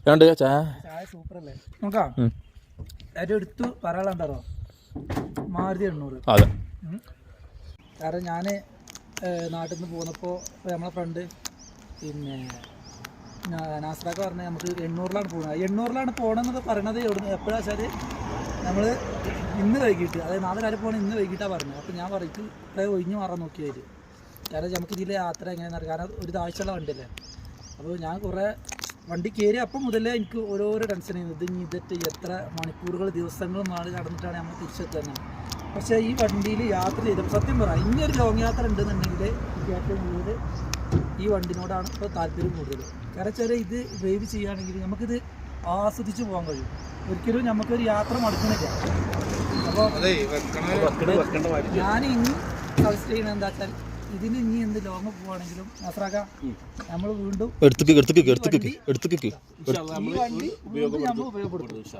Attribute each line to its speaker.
Speaker 1: ചായ സൂപ്പർ അല്ലേ? നോക്കാം. ഏറ്റവും എടുത്തു പറയാനുണ്ടാറോ മാരുതി 800.
Speaker 2: അതെ.
Speaker 1: കാരണം ഞാൻ നാട്ടിൽ നിന്ന് പോന്നപ്പോൾ നമ്മളെ ഫ്രണ്ട് പിന്നെ നാസറാക്ക പറഞ്ഞത് നമുക്ക് 800-ലാണ് പോകുന്നത്. 800-ലാണ് പോകണമെന്നൊക്കെ പറയണത് എപ്പോഴാണ് വെച്ചാൽ നമ്മൾ ഇന്ന് വൈകിട്ട്, അതായത് നാളെ കാര്യം പോകണം ഇന്ന് വൈകിട്ടാണ് പറഞ്ഞത്. അപ്പോൾ ഞാൻ പറയും ഒഴിഞ്ഞു മാറാൻ നോക്കിയായിട്ട്, കാരണം നമുക്ക് ഇതിലെ യാത്ര എങ്ങനെയാണെന്ന് അറിയാം. കാരണം ഒരു ആഴ്ചയുള്ള വണ്ടിയല്ലേ. അപ്പോൾ ഞാൻ കുറേ വണ്ടി കയറി അപ്പം മുതലേ എനിക്ക് ഓരോരോ ടെൻഷൻ ചെയ്യുന്നത് ഇതിട്ട് എത്ര മണിക്കൂറുകൾ ദിവസങ്ങളും നാളെ കടന്നിട്ടാണ് നമ്മൾ തിരിച്ചെത്തുന്നത്. പക്ഷേ ഈ വണ്ടിയിൽ യാത്ര ചെയ്തപ്പോൾ സത്യം പറയാം, ഇനിയൊരു ലോങ് യാത്ര ഉണ്ടെന്നുണ്ടെങ്കിൽ എനിക്ക് ഏറ്റവും കൂടുതൽ ഈ വണ്ടിനോടാണ് ഇപ്പോൾ താല്പര്യം കൂടുതൽ. കാരണം വെച്ചാൽ ഇത് ഡ്രൈവ് ചെയ്യുകയാണെങ്കിൽ നമുക്കിത് ആസ്വദിച്ച് പോകാൻ കഴിയും. ഒരിക്കലും നമുക്കൊരു യാത്ര മടുക്കുന്നില്ല. അപ്പോൾ ഞാൻ ഇനി സജസ്റ്റ് ചെയ്യുന്നത് എന്താ വെച്ചാൽ ഇതിന് ഇനി എന്ത് ലോങ് പോവാണെങ്കിലും നസ്രാക്ക നമ്മൾ വീണ്ടും ഈ വണ്ടി നമ്മൾ ഉപയോഗപ്പെടുത്തും.